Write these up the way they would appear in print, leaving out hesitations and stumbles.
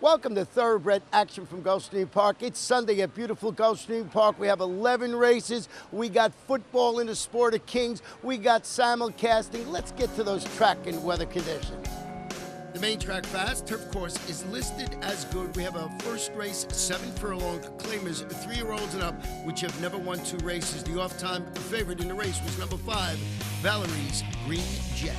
Welcome to Thoroughbred Action from Gulfstream Park. It's Sunday at beautiful Gulfstream Park. We have 11 races. We got football in the sport of kings. We got simulcasting. Let's get to those track and weather conditions. The main track fast turf course is listed as good. We have a first race, 7 furlong claimers, 3-year-olds and up, which have never won 2 races. The off-time favorite in the race was number 5, Valerie's Green Jet.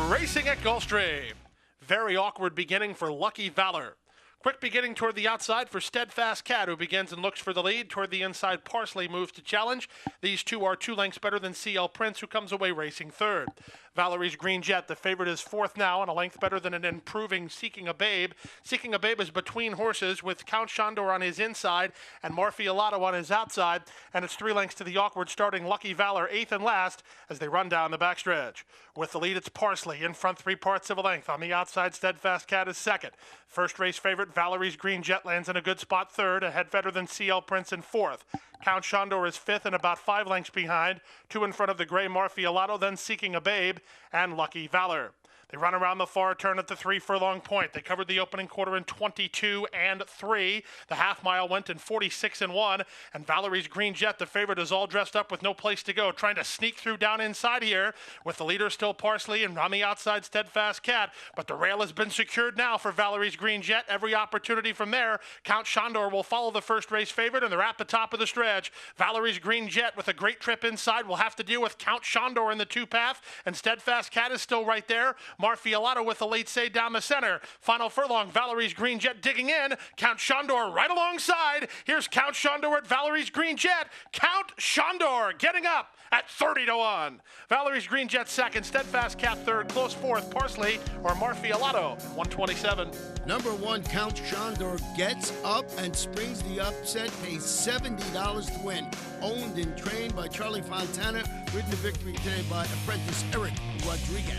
Racing at Gulfstream. Very awkward beginning for Lucky Valor. Quick beginning toward the outside for Steadfast Cat, who begins and looks for the lead. Toward the inside, Parsley moves to challenge. These two are 2 lengths better than CL Prince, who comes away racing third. Valerie's Green Jet, the favorite, is 4th now, and a length better than an improving Seeking a Babe. Seeking a Babe is between horses with Count Chandor on his inside and Morphiolato on his outside, and it's 3 lengths to the awkward starting Lucky Valor, 8th and last, as they run down the backstretch. With the lead, it's Parsley. In front, 3/4 of a length. On the outside, Steadfast Cat is 2nd. First race favorite, Valerie's Green Jet, lands in a good spot 3rd, ahead better than CL Prince in 4th. Count Chandor is 5th and about 5 lengths behind. 2 in front of the gray Morphiolato, then Seeking a Babe, and Lucky Valor. They run around the far turn at the 3 furlong point. They covered the opening quarter in 22 and 3. The half mile went in 46 and 1. And Valerie's Green Jet, the favorite, is all dressed up with no place to go, trying to sneak through down inside here with the leader still Parsley and on the outside Steadfast Cat. But the rail has been secured now for Valerie's Green Jet. Every opportunity from there. Count Chandor will follow the first race favorite, and they're at the top of the stretch. Valerie's Green Jet with a great trip inside will have to deal with Count Chandor in the 2 path, and Steadfast Cat is still right there. Morphiolato with the late say down the center. Final furlong, Valerie's Green Jet digging in. Count Chandor right alongside. Here's Count Chandor at Valerie's Green Jet. Count Chandor getting up at 30 to 1. Valerie's Green Jet 2nd, Steadfast Cat 3rd, close 4th, Parsley or Morphiolato, 127. Number 1, Count Chandor gets up and springs the upset, pays $70 to win. Owned and trained by Charlie Fontana, ridden to victory today by apprentice Eric Rodriguez.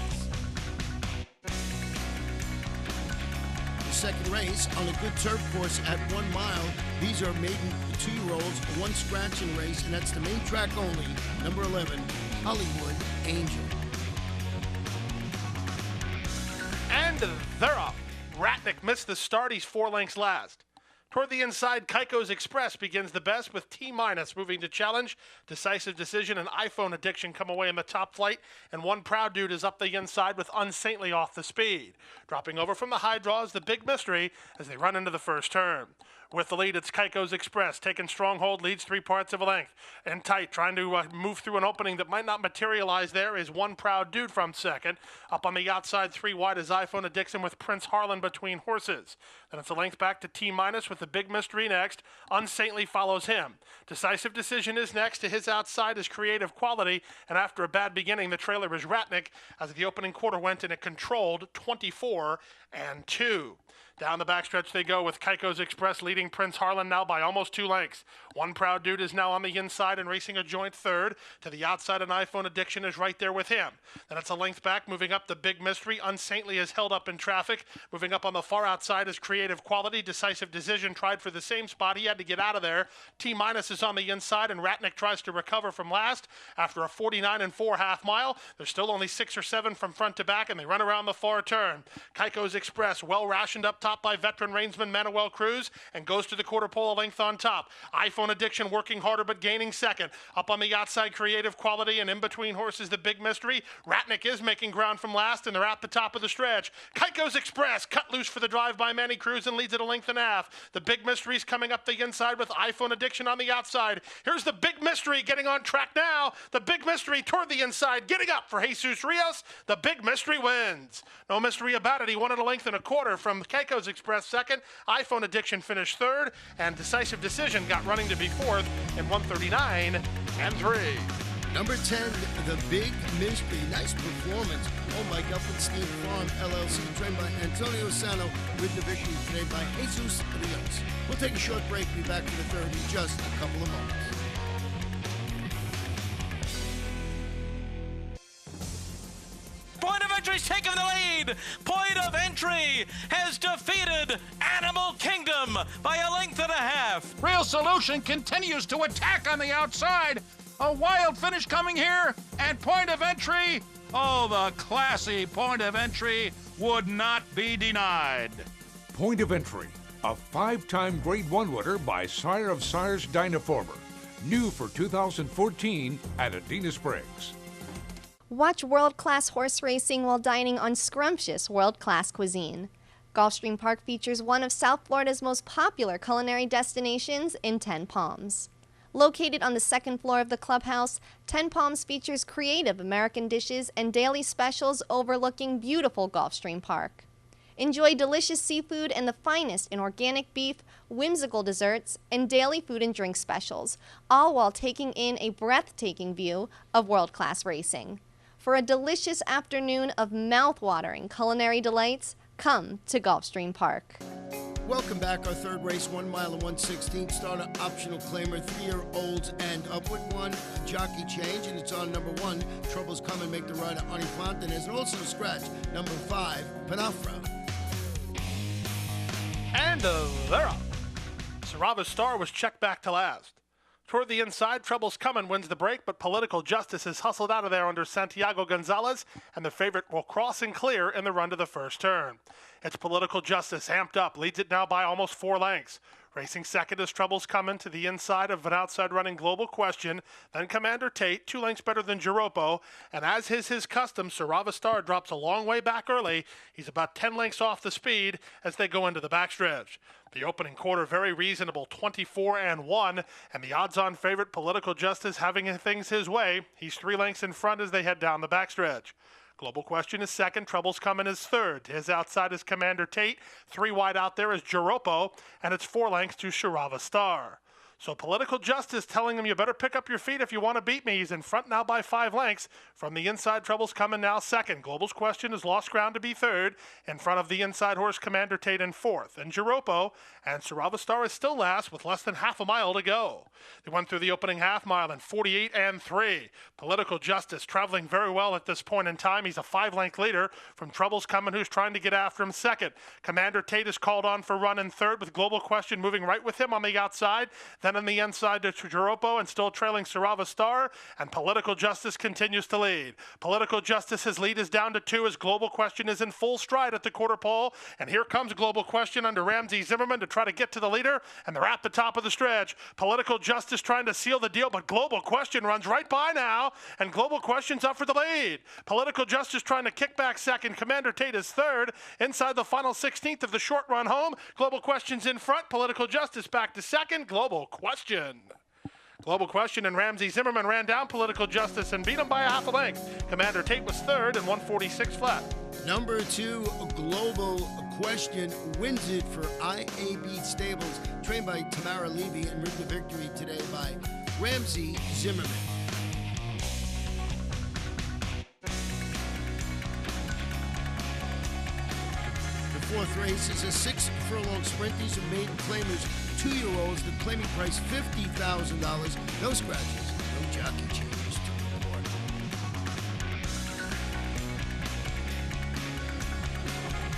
Second race on a good turf course at 1 mile. These are maiden 2-year-olds, 1 scratching race, and that's the main track only. Number 11, Hollywood Angel. And they're up. Ratnick missed the start. He's 4 lengths last. Toward the inside, Keiko's Express begins the best with T- moving to challenge. Decisive Decision and iPhone Addiction come away in the top flight, and One Proud Dude is up the inside with Unsaintly off the speed. Dropping over from the high draw is the Big Mystery as they run into the first turn. With the lead, it's Keiko's Express, taking stronghold, leads 3/4 of a length. And tight, trying to move through an opening that might not materialize there is One Proud Dude from 2nd. Up on the outside, 3 wide is iPhone Addiction with Prince Harlan between horses. Then it's a length back to T- with the Big Mystery next. Unsaintly follows him. Decisive Decision is next. To his outside is Creative Quality. And after a bad beginning, the trailer is Ratnick as the opening quarter went in a controlled 24 and 2. Down the backstretch they go with Keiko's Express leading Prince Harlan now by almost 2 lengths. One Proud Dude is now on the inside and racing a joint 3rd. To the outside, an iPhone Addiction is right there with him. Then it's a length back, moving up the Big Mystery. Unsaintly is held up in traffic. Moving up on the far outside is Creative Quality. Decisive Decision tried for the same spot. He had to get out of there. T- is on the inside, and Ratnick tries to recover from last. After a 49 and 4 half mile, there's still only 6 or 7 from front to back, and they run around the far turn. Keiko's Express, well rationed up top by veteran reinsman Manuel Cruz, and goes to the quarter pole a length on top. iPhone Addiction working harder but gaining 2nd. Up on the outside, Creative Quality, and in between horses, the Big Mystery. Ratnick is making ground from last, and they're at the top of the stretch. Keiko's Express cut loose for the drive by Manny Cruz and leads it a length and a half. The Big Mystery's coming up the inside with iPhone Addiction on the outside. Here's the Big Mystery getting on track now. The Big Mystery toward the inside, getting up for Jesus Rios. The Big Mystery wins. No mystery about it. He won at a length and a quarter from Keiko's Express 2nd. iPhone Addiction finished 3rd, and Decisive Decision got running to be 4th in 139 and 3. Number 10, the Big Mystery. Nice performance. Oh my God, with Steve Farm LLC, trained by Antonio Sano, with the victory today by Jesus Rios. We'll take a short break. Be back for the 3rd in just a couple of moments. Point of Entry's taken the lead. Point of Entry has defeated Animal Kingdom by a length and a half. Real Solution continues to attack on the outside. A wild finish coming here, and point of entry. Oh, the classy point of entry would not be denied. Point of Entry, a 5-time Grade 1 winner by Sire of Sires Dynaformer. New for 2014 at Adena Springs. Watch world-class horse racing while dining on scrumptious world-class cuisine. Gulfstream Park features one of South Florida's most popular culinary destinations in Ten Palms. Located on the second floor of the clubhouse, Ten Palms features creative American dishes and daily specials overlooking beautiful Gulfstream Park. Enjoy delicious seafood and the finest in organic beef, whimsical desserts, and daily food and drink specials, all while taking in a breathtaking view of world-class racing. For a delicious afternoon of mouth-watering culinary delights, come to Gulfstream Park. Welcome back. Our third race, 1 mile and 1/16. Starter optional claimer, 3-year-olds and upward. One jockey change, and it's on number 1. Trouble's Coming, make the rider Ani Fontanez, and also scratch number 5, Panafra. And they're up. Sarava's Star was checked back to last. Toward the inside, Trouble's Coming wins the break, but Political Justice is hustled out of there under Santiago Gonzalez, and the favorite will cross and clear in the run to the first turn. It's Political Justice amped up, leads it now by almost 4 lengths. Racing second is Trouble's Coming to the inside of an outside running Global Question, then Commander Tate, 2 lengths better than Giroppo, and as is his custom, Sarava Star drops a long way back early. He's about 10 lengths off the speed as they go into the backstretch. The opening quarter very reasonable, 24-1, and the odds-on favorite Political Justice having things his way. He's 3 lengths in front as they head down the backstretch. Global Question is second, Trouble's Coming is third. To his outside is Commander Tate, 3 wide out there is Giroppo, and it's 4 lengths to Sarava Star. So Political Justice telling him you better pick up your feet if you want to beat me. He's in front now by 5 lengths. From the inside, Trouble's Coming now second. Global's Question has lost ground to be third. In front of the inside horse, Commander Tate in fourth. And Giroppo and Sarava Star is still last with less than half a mile to go. They went through the opening half mile in 48-3. Political Justice traveling very well at this point in time. He's a 5-length leader from Trouble's Coming, who's trying to get after him second. Commander Tate is called on for run in third, with Global Question moving right with him on the outside. Then on the inside to Giroppo and still trailing Sarava Star, and Political Justice continues to lead. Political Justice's lead is down to 2 as Global Question is in full stride at the quarter pole, and here comes Global Question under Ramsey Zimmerman to try to get to the leader, and they're at the top of the stretch. Political Justice trying to seal the deal, but Global Question runs right by now, and Global Question's up for the lead. Political Justice trying to kick back second. Commander Tate is third. Inside the final 16th of the short run home, Global Question's in front. Political Justice back to second. Global Question. Global Question and Ramsey Zimmerman ran down Political Justice and beat him by a half a length. Commander Tate was third and 146 flat. Number 2, Global Question, wins it for IAB Stables, trained by Tamara Levy and ridden to victory today by Ramsey Zimmerman. The fourth race is a 6-furlong sprint. These are maiden claimers, 2-year-olds. The claiming price $50,000. No scratches, no jockey changes.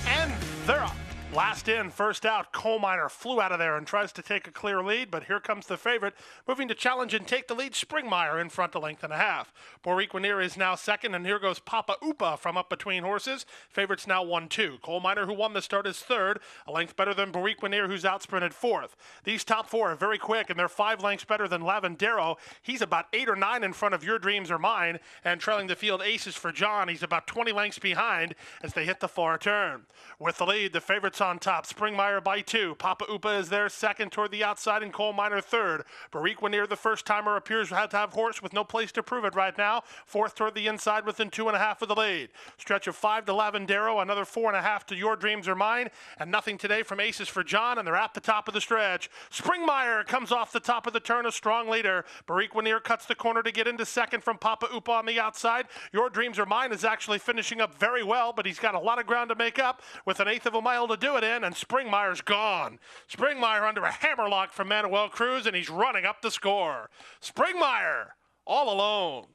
And they're up. Last in, first out, Coal Miner flew out of there and tries to take a clear lead, but here comes the favorite, moving to challenge and take the lead, Springmeyer in front a length and a half. Boriquinier is now second, and here goes Papa Upa from up between horses. Favorite's now 1-2. Coal Miner, who won the start, is third, a length better than Boriquinier, who's outsprinted fourth. These top 4 are very quick, and they're 5 lengths better than Lavandero. He's about 8 or 9 in front of Your Dreams Are Mine, and trailing the field Aces for John. He's about 20 lengths behind as they hit the far turn. With the lead, the favorite's on top. Springmeyer by 2. Papa Upa is there second toward the outside, and Coal Miner third. Boriquinier, the first-timer, appears to have horse with no place to prove it right now. Fourth toward the inside within 2.5 of the lead. Stretch of 5 to Lavandero, another 4.5 to Your Dreams Are Mine, and nothing today from Aces for John, and they're at the top of the stretch. Springmeyer comes off the top of the turn, a strong leader. Boriquinier cuts the corner to get into second from Papa Upa on the outside. Your Dreams Are Mine is actually finishing up very well, but he's got a lot of ground to make up with an 1/8 of a mile to do it in, and Springmeyer's gone. Springmeyer under a hammerlock from Manuel Cruz, and he's running up the score. Springmeyer all alone.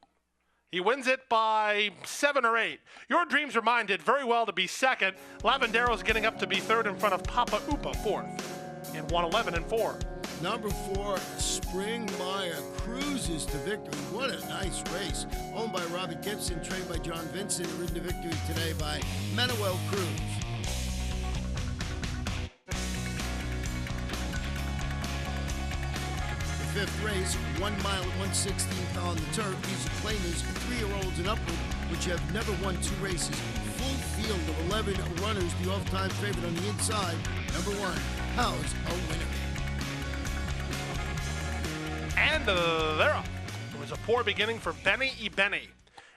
He wins it by 7 or 8. Your Dreams Are Mine did very well to be second. Lavandero's getting up to be third in front of Papa Upa fourth in 1:11-4. Number 4, Spring Meyer cruises to victory. What a nice race. Owned by Robert Gibson, trained by John Vincent, ridden to victory today by Manuel Cruz. The 5th race, 1 mile at 1/16th on the turf. These are claimers, 3-year-olds and upward, which have never won 2 races. Full field of 11 runners. The off-time favorite on the inside. Number 1, How's a winner. And they're up. It was a poor beginning for Benny E. Benny.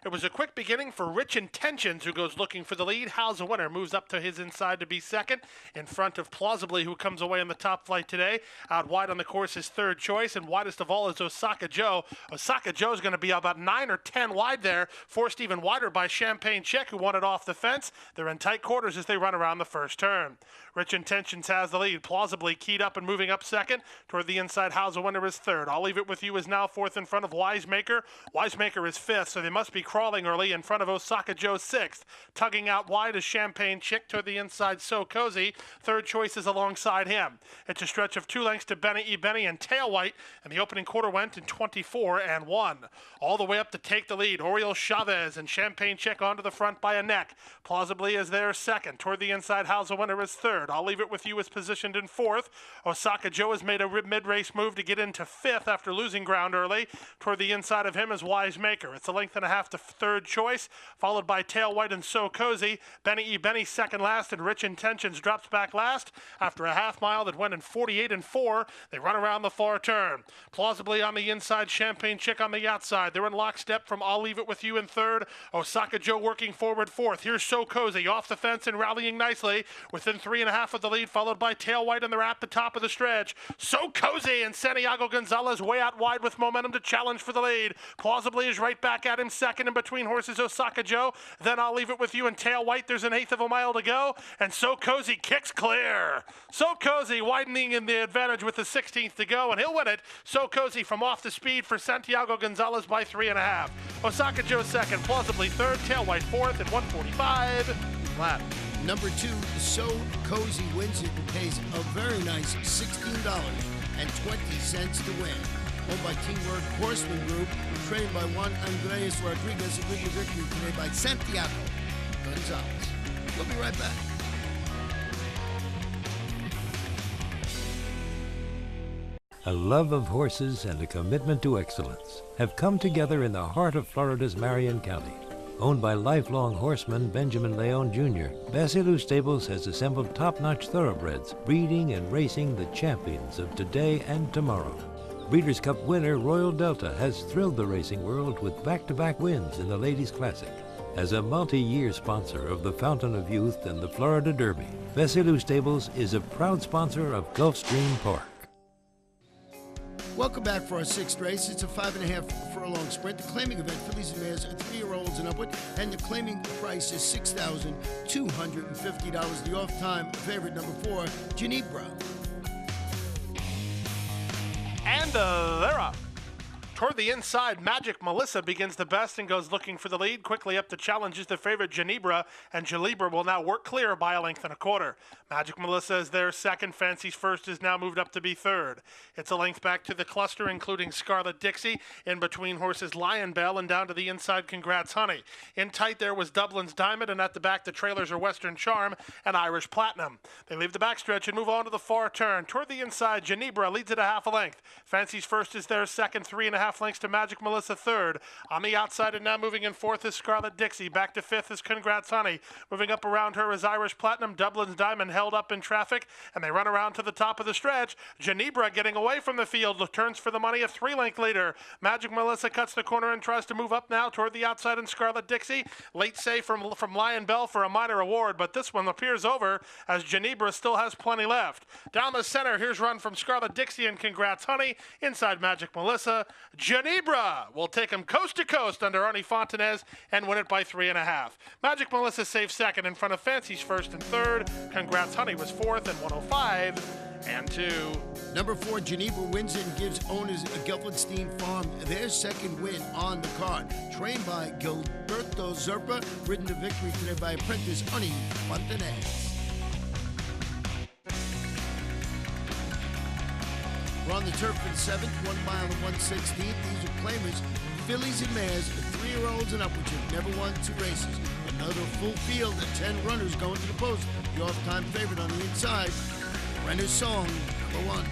It was a quick beginning for Rich Intentions, who goes looking for the lead. How's a winner moves up to his inside to be second, in front of Plausibly, who comes away on the top flight today. Out wide on the course is Third Choice, and widest of all is Osaka Joe. Osaka Joe's going to be about 9 or 10 wide there, forced even wider by Champagne Chick, who won it off the fence. They're in tight quarters as they run around the first turn. Rich Intentions has the lead, Plausibly keyed up and moving up second. Toward the inside, How's a winner is third. I'll Leave It With You is now fourth in front of Wisemaker. Wisemaker is fifth, so they must be crawling early in front of Osaka Joe sixth. Tugging out wide is Champagne Chick. Toward the inside, So Cozy. Third Choice is alongside him. It's a stretch of 2 lengths to Benny E. Benny and Tail White, and the opening quarter went in 24-1. All the way up to take the lead, Oriol Chavez and Champagne Chick onto the front by a neck. Plausibly is there second. Toward the inside, How's a winner is third. I'll Leave It With You is positioned in fourth. Osaka Joe has made a mid-race move to get into fifth after losing ground early. Toward the inside of him is Wisemaker. It's a length and a half to Third Choice, followed by Tail White and So Cozy. Benny E. Benny second last, and Rich Intentions drops back last after a half mile that went in 48-4. They run around the far turn. Plausibly on the inside, Champagne Chick on the outside. They're in lockstep from I'll Leave It With You in third. Osaka Joe working forward fourth. Here's So Cozy off the fence and rallying nicely within 3.5 of the lead, followed by Tail White, and they're at the top of the stretch. So Cozy and Santiago Gonzalez way out wide with momentum to challenge for the lead. Plausibly is right back at him second. In between horses, Osaka Joe. Then I'll Leave It With You and Tail White. There's an 1/8 of a mile to go, and So Cozy kicks clear. So Cozy widening in the advantage with the 16th to go, and he'll win it. So Cozy from off the speed for Santiago Gonzalez by 3.5. Osaka Joe second, Plausibly third, Tail White fourth at 1:45 flat. Number 2, So Cozy wins it and pays a very nice $16.20 to win. Owned by Teamwork Horseman Group, trained by Juan Andres Rodriguez, and ridden to victory today by Santiago Gonzalez. We'll be right back. A love of horses and a commitment to excellence have come together in the heart of Florida's Marion County. Owned by lifelong horseman Benjamin Leon Jr., Basilou Stables has assembled top-notch thoroughbreds, breeding and racing the champions of today and tomorrow. Breeders' Cup winner Royal Delta has thrilled the racing world with back-to-back wins in the Ladies' Classic. As a multi-year sponsor of the Fountain of Youth and the Florida Derby, Basilou Stables is a proud sponsor of Gulfstream Park. Welcome back for our 6th race. It's a 5.5 furlong sprint. The claiming event, fillies and mares are 3-year-olds and upward, and the claiming price is $6,250. The off-time favorite, number 4, Ginebra. And they're up. Toward the inside, Magic Melissa begins the best and goes looking for the lead. Quickly up to challenges the favorite Ginebra, and Ginebra will now work clear by 1.25 lengths. Magic Melissa is there second. Fancy's first is now moved up to be third. It's a length back to the cluster, including Scarlet Dixie. In between horses, Lion Bell, and down to the inside, Congrats Honey. In tight there was Dublin's Diamond, and at the back the trailers are Western Charm and Irish Platinum. They leave the backstretch and move on to the far turn. Toward the inside, Ginebra leads at 1/2 length. Fancy's first is there second, 3.5 lengths to Magic Melissa third. On the outside and now moving in fourth is Scarlet Dixie. Back to fifth is Congrats Honey. Moving up around her is Irish Platinum. Dublin's Diamond held up in traffic, and they run around to the top of the stretch. Ginebra getting away from the field, turns for the money, a 3-length leader. Magic Melissa cuts the corner and tries to move up now toward the outside, and Scarlet Dixie. Late save from Lion Bell for a minor award, but this one appears over as Ginebra still has plenty left. Down the center, here's run from Scarlet Dixie and Congrats Honey. Inside Magic Melissa. Ginebra will take him coast to coast under Arnie Fontanez and win it by 3.5. Magic Melissa saves second in front of Fancy's first and third. Congrats Honey was fourth at 105-2. Number 4, Ginebra wins it and gives owners Gulfstream Farm their second win on the card. Trained by Gilberto Zerpa, ridden to victory today by apprentice Arnie Fontanez. We're on the turf for the 7th, 1 mile and 1/16. These are claimers, fillies and mares, 3-year-olds and up, which have never won 2 races. Another full field of 10 runners going to the post. The off-time favorite on the inside, Brenner's Song, number 1.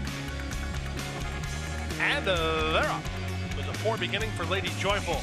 And they're up. It was a poor beginning for Lady Joyful.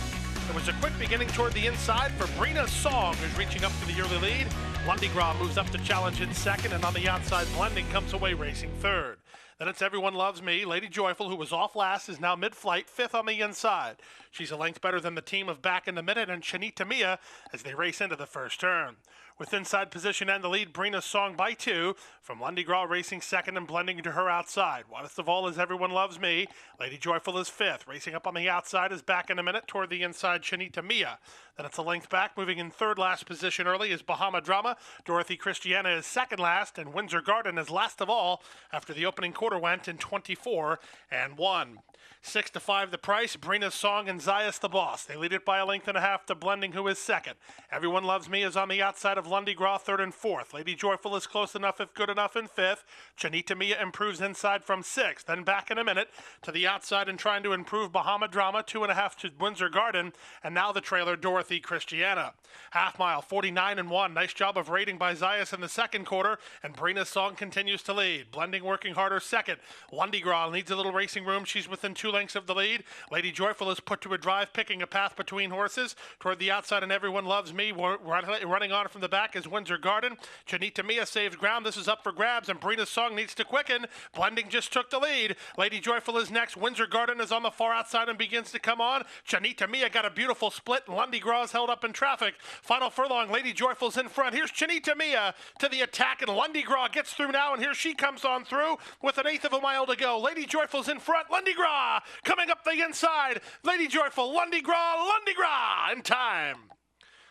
It was a quick beginning toward the inside for Brenner's Song, who's reaching up to the early lead. Lundygraw moves up to challenge in second, and on the outside, Blending comes away racing third. Then it's Everyone Loves Me. Lady Joyful, who was off last, is now mid-flight, 5th on the inside. She's a length better than the team of Back in a Minute and Chanita Mia as they race into the first turn. With inside position and the lead, Brenner's Song by 2. From Lundygraw racing second and Blending to her outside. Widest of all is Everyone Loves Me. Lady Joyful is 5th. Racing up on the outside is Back in a Minute. Toward the inside, Chanita Mia. Then it's a length back. Moving in third last position early is Bahama Drama. Dorothy Christiana is second last. And Windsor Garden is last of all after the opening quarter went in 24 and 1. 6 to 5 the price. Brenner's Song and Zayas the Boss. They lead it by a length and a half to Blending, who is second. Everyone Loves Me is on the outside of Lundygraw, 3rd and 4th. Lady Joyful is close enough if good enough in 5th. Chanita Mia improves inside from 6th. Then Back in a Minute to the outside and trying to improve Bahama Drama, 2.5 to Windsor Garden. And now the trailer, Dorothy Christiana. Half mile, 49 and 1. Nice job of rating by Zayas in the second quarter. And Brenner's Song continues to lead. Blending working harder second. Lundygraw needs a little racing room. She's within 2 lengths of the lead. Lady Joyful is put to a drive, picking a path between horses. Toward the outside, and Everyone Loves Me. Running on from the back is Windsor Garden. Chanita Mia saves ground. This is up for grabs, and Brenner's Song needs to quicken. Blending just took the lead. Lady Joyful is next. Windsor Garden is on the far outside and begins to come on. Chanita Mia got a beautiful split, and Lundygraw is held up in traffic. Final furlong, Lady Joyful's in front. Here's Chanita Mia to the attack, and Lundygraw gets through now, and here she comes on through with 1/8 of a mile to go. Lady Joyful's in front. Lundygraw coming up the inside. Lady Joyful, Lundygraw in time.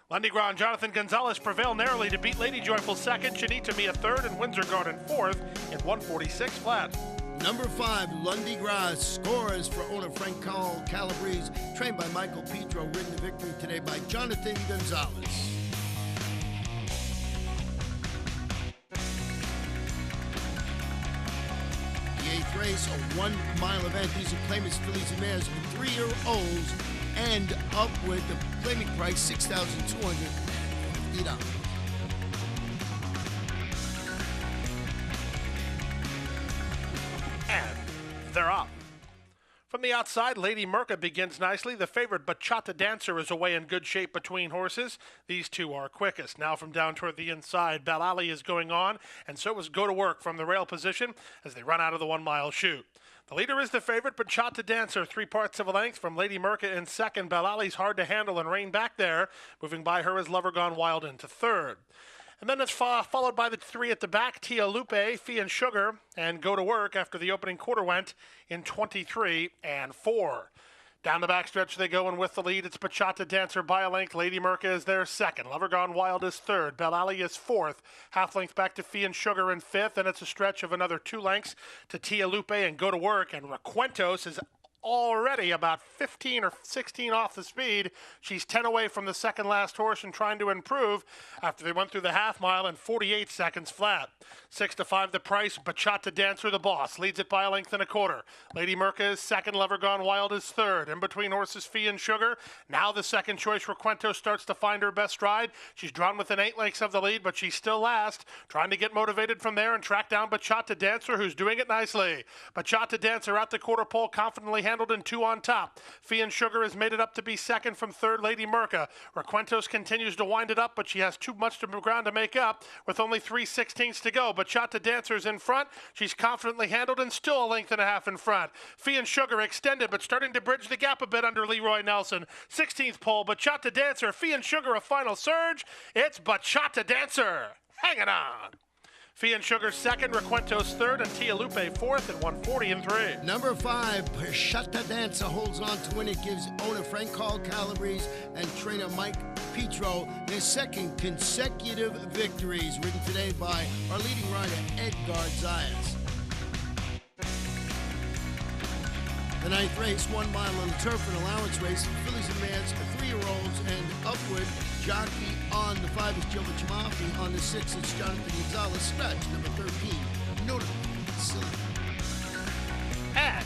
Lundygraw and Jonathan Gonzalez prevail narrowly to beat Lady Joyful second, Chanita Mia 3rd, and Windsor Garden 4th in 1:46 flat. Number 5, Lundygraw scores for owner Frank Calabrese, trained by Michael Petro, ridden to victory today by Jonathan Gonzalez. The 8th race, a 1-mile event. These are claimants, fillies and mares, 3-year-olds, and up with the claiming price, $6,250. And they're up. From the outside, Lady Merca begins nicely. The favorite Bachata Dancer is away in good shape between horses. These two are quickest. Now from down toward the inside, Balali is going on, and so is Go to Work from the rail position as they run out of the 1-mile chute. The leader is the favorite, Bachata Dancer, 3/4 of a length from Lady Merca in second. Balali's hard to handle and rein back there. Moving by her is Lover Gone Wild into third. And then it's followed by the 3 at the back, Tia Lupe, Fee and Sugar, and Go to Work after the opening quarter went in 23 and 4. Down the backstretch they go, and with the lead, it's Bachata Dancer by a length. Lady Merca is there second. Lover Gone Wild is third. Balali is 4th. Half length back to Fee and Sugar in 5th, and it's a stretch of another 2 lengths to Tia Lupe and Go to Work, and Requentos is already about 15 or 16 off the speed. She's 10 away from the second last horse and trying to improve after they went through the half mile in 48 seconds flat. 6 to 5 the price. Bachata Dancer, the boss, leads it by a length and a quarter. Lady Merca is second. Lover Gone Wild is third. In between horses, Fee and Sugar. Now the second choice, Requento, starts to find her best stride. She's drawn within 8 lengths of the lead, but she's still last, trying to get motivated from there and track down Bachata Dancer, who's doing it nicely. Bachata Dancer out the quarter pole, confidently handled in 2 on top. Fee and Sugar has made it up to be second from third, Lady Merca. Requentos continues to wind it up, but she has too much ground to make up with only 3/16 to go. Bachata Dancer's in front. She's confidently handled and still a length and a half in front. Fee and Sugar extended, but starting to bridge the gap a bit under Leroy Nelson. 16th pole, Bachata Dancer, Fee and Sugar a final surge. It's Bachata Dancer hanging on. Fee and Sugar second, Requentos third, and Tia Lupe 4th at 1:40 and 3. Number 5, Bachata Dancer holds on to win. It gives owner Frank Calabrese and trainer Mike Petro their second consecutive victories, ridden today by our leading rider, Edgar Zayas. The 9th race, 1 mile on the turf, an allowance race, fillies and mares, 3-year-olds and upward. Jockey on the 5 is Jova Chamafi. On the 6, it's Jonathan Gonzalez. Scratch number 13, Notable Silly. And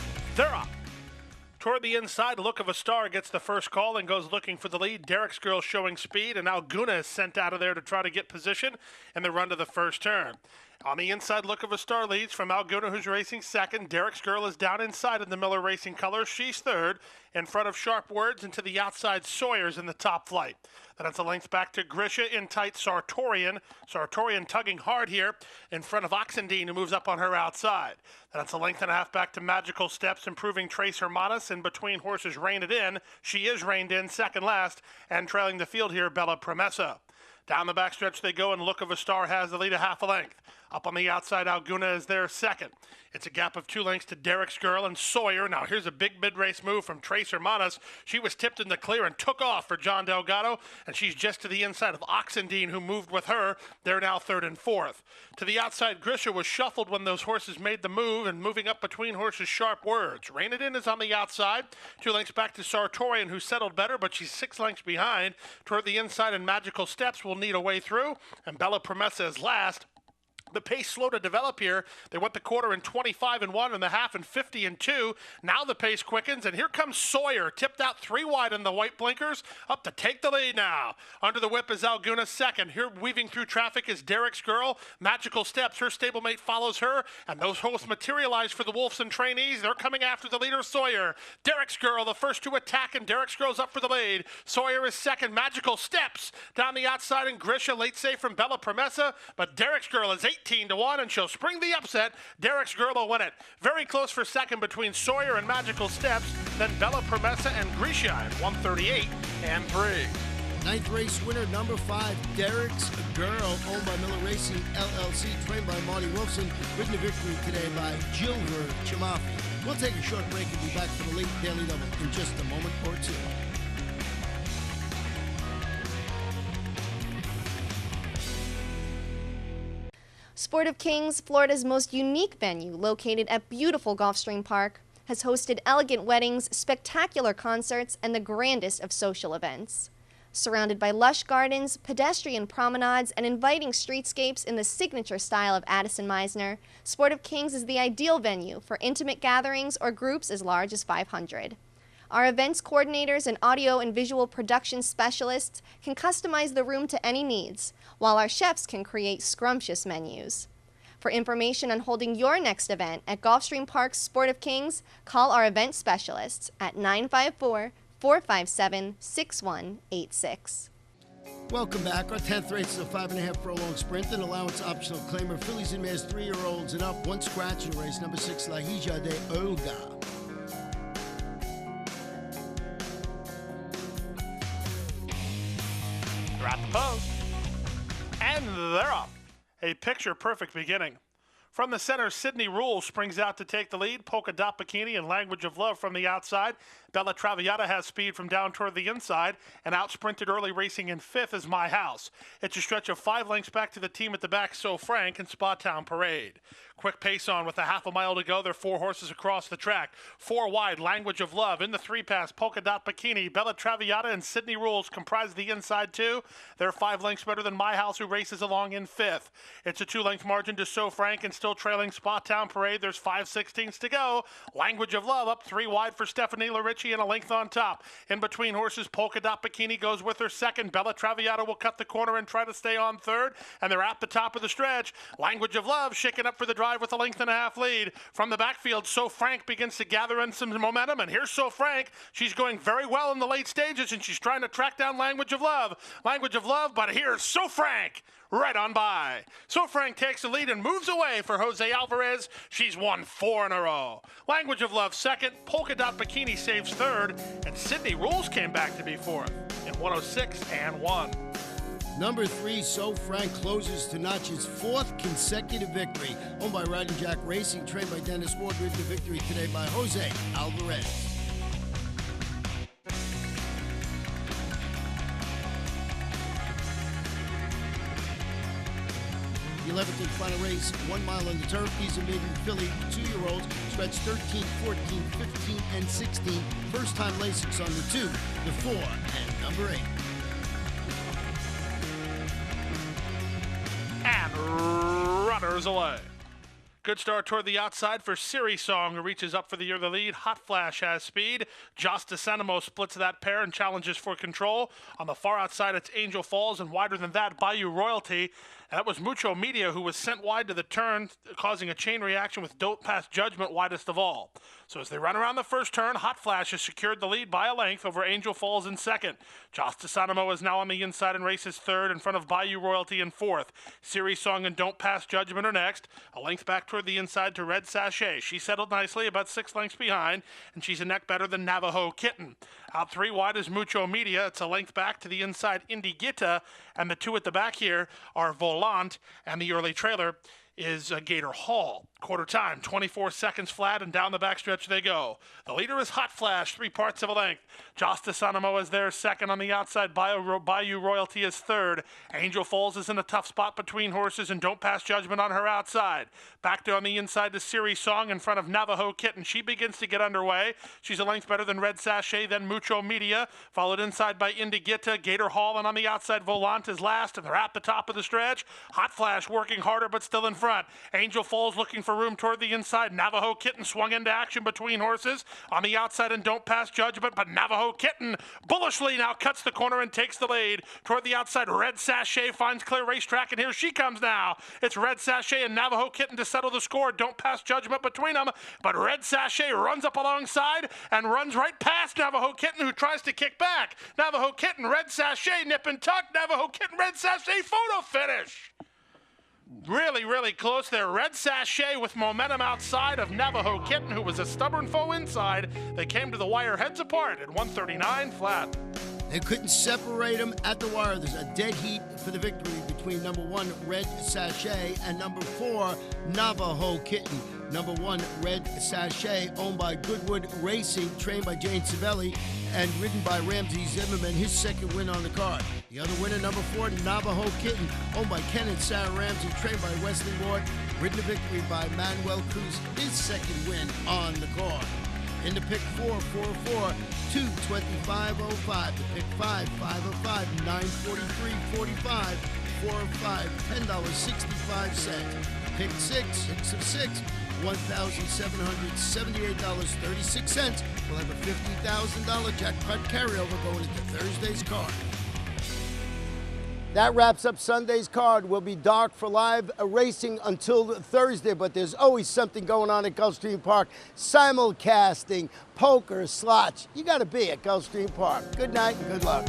Toward the inside, Look of a Star gets the first call and goes looking for the lead. Derek's Girl showing speed, and Alguna is sent out of there to try to get position in the run to the first turn. On the inside, Look of a Star leads from Alguna, who's racing second. Derek's Girl is down inside in the Miller Racing colors. She's third. In front of Sharp Words, and to the outside, Sawyer's in the top flight. Then it's a length back to Grisha, in tight Sartorian. Sartorian tugging hard here in front of Oxendine, who moves up on her outside. Then it's a length and a half back to Magical Steps, improving Trace Hermanas. In between horses, Rein It In. She is reined in second last, and trailing the field here, Bella Promessa. Down the backstretch they go, and Look of a Star has the lead a half a length. Up on the outside, Alguna is there second. It's a gap of 2 lengths to Derek's Girl and Sawyer. Now here's a big mid-race move from Trace Hermanas. She was tipped in the clear and took off for John Delgado, and she's just to the inside of Oxendine, who moved with her. They're now third and fourth. To the outside, Grisha was shuffled when those horses made the move, and moving up between horses, Sharp Words. Rein It In is on the outside. 2 lengths back to Sartorian, who settled better, but she's 6 lengths behind. Toward the inside, and Magical Steps will need a way through, and Bella Promessa is last. The pace slow to develop here. They went the quarter in 25 and 1 and the half in 50 and 2. Now the pace quickens, and here comes Sawyer, tipped out 3 wide in the white blinkers, up to take the lead now. Under the whip is Alguna second. Here weaving through traffic is Derek's Girl. Magical Steps, her stablemate follows her, and those hosts materialize for the Wolfson trainees. They're coming after the leader, Sawyer. Derek's Girl, the first to attack, and Derek's Girl's up for the lead. Sawyer is second. Magical Steps down the outside, and Grisha late save from Bella Promessa, but Derek's Girl is 18 to 1, and she'll spring the upset. Derek's Girl will win it. Very close for second between Sawyer and Magical Steps, then Bella Promessa and Grisha at 138 and 3. Ninth race winner, number 5, Derek's Girl, owned by Miller Racing LLC, trained by Marty Wolfson, ridden to victory today by Gilver Chamafi. We'll take a short break and be back for the late Daily Double in just a moment or two. Sport of Kings, Florida's most unique venue, located at beautiful Gulfstream Park, has hosted elegant weddings, spectacular concerts, and the grandest of social events. Surrounded by lush gardens, pedestrian promenades, and inviting streetscapes in the signature style of Addison Meisner, Sport of Kings is the ideal venue for intimate gatherings or groups as large as 500. Our events coordinators and audio and visual production specialists can customize the room to any needs, while our chefs can create scrumptious menus. For information on holding your next event at Gulfstream Park's Sport of Kings, call our event specialists at 954-457-6186. Welcome back. Our 10th race is a 5.5 furlong sprint, and allowance optional claimer. Fillies and mares 3-year-olds and up. 1 scratch in race number 6, La Hija de Olga. They're at the post. And they're up. A picture-perfect beginning. From the center, Sydney Rules springs out to take the lead. Polka Dot Bikini and Language of Love from the outside. Bella Traviata has speed from down toward the inside, and out-sprinted early racing in 5th is My House. It's a stretch of 5 lengths back to the team at the back, So Frank and Spa Town Parade. Quick pace on with a half a mile to go. There are 4 horses across the track. 4 wide, Language of Love. In the 3-pass, Polka Dot Bikini, Bella Traviata, and Sydney Rules comprise the inside 2. They're 5 lengths better than My House, who races along in 5th. It's a 2-length margin to So Frank, and still trailing Spa Town Parade. There's 5/16 to go. Language of Love up 3 wide for Stephanie LaRicci and a length on top. In between horses, Polka Dot Bikini goes with her second. Bella Traviata will cut the corner and try to stay on third, and they're at the top of the stretch. Language of Love shaking up for the drive with a length and a half lead. From the backfield, So Frank begins to gather in some momentum, and here's So Frank. She's going very well in the late stages, and she's trying to track down Language of Love. Language of Love, but here's So Frank right on by. So Frank takes the lead and moves away for Jose Alvarez. She's won 4 in a row. Language of Love second, Polka Dot Bikini saves third, and Sydney Rules came back to be 4th in 106 and 1. Number 3, So Frank, closes to notch his 4th consecutive victory. Owned by Riding Jack Racing, trained by Dennis Ward, ridden to victory today by Jose Alvarez. The 11th and final race, 1 mile on the turf. These are maiden filly 2-year-olds, stretch 13, 14, 15, and 16. First time Lasix on the 2, the 4, and number 8. And runners away. Good start toward the outside for Siri Song, who reaches up for the early lead. Hot Flash has speed. Joss DeSanimo splits that pair and challenges for control. On the far outside, it's Angel Falls, and wider than that, Bayou Royalty. And that was Mucho Media, who was sent wide to the turn, causing a chain reaction with Don't Pass Judgment widest of all. So as they run around the first turn, Hot Flash has secured the lead by a length over Angel Falls in second. Joss DeSanimo is now on the inside and races third in front of Bayou Royalty in fourth. Siri Song and Don't Pass Judgment are next. A length back toward the inside to Red Sachet. She settled nicely, about 6 lengths behind, and she's a neck better than Navajo Kitten. Out 3 wide is Mucho Media. It's a length back to the inside Indy Gitta, and the 2 at the back here are Volant, and the early trailer is Gator Hall. Quarter time, 24 seconds flat, and down the backstretch they go. The leader is Hot Flash, 3 parts of a length. Joss DeSanimo is there second on the outside. Bayou Royalty is third. Angel Falls is in a tough spot between horses, and Don't Pass Judgment on her outside. Back to on the inside to Siri Song in front of Navajo Kitten. She begins to get underway. She's a length better than Red Sachet, then Mucho Media, followed inside by Indy Gitta, Gator Hall, and on the outside Volant is last, and they're at the top of the stretch. Hot Flash working harder but still in front. Angel Falls looking for room toward the inside. Navajo Kitten swung into action between horses. On the outside and Don't Pass Judgment, but Navajo Kitten bullishly now cuts the corner and takes the lead. Toward the outside, Red Sachet finds clear racetrack, and here she comes now. It's Red Sachet and Navajo Kitten to settle the score. Don't Pass Judgment between them, but Red Sachet runs up alongside and runs right past Navajo Kitten, who tries to kick back. Navajo Kitten, Red Sachet, nip and tuck. Navajo Kitten, Red Sachet, photo finish. Really, really close there. Red Sachet with momentum outside of Navajo Kitten, who was a stubborn foe inside. They came to the wire heads apart at 139 flat. They couldn't separate them at the wire. There's a dead heat for the victory between number 1, Red Sachet, and number 4, Navajo Kitten. Number 1, Red Sachet, owned by Goodwood Racing, trained by Jane Civelli, and ridden by Ramsey Zimmerman, his second win on the card. The other winner, number 4, Navajo Kitten, owned by Ken and Sarah Ramsey, trained by Wesley Ward, ridden to victory by Manuel Cruz, his second win on the card. In the pick 4, 4-4, 225.05. The pick 5, 505, 943.45. 4-5, $10.65. Pick 6, 6 of 6, $1,778.36. We'll have a $50,000 jackpot carryover going into Thursday's card. That wraps up Sunday's card. We'll be dark for live racing until Thursday, but there's always something going on at Gulfstream Park. Simulcasting, poker, slots. You got to be at Gulfstream Park. Good night and good luck.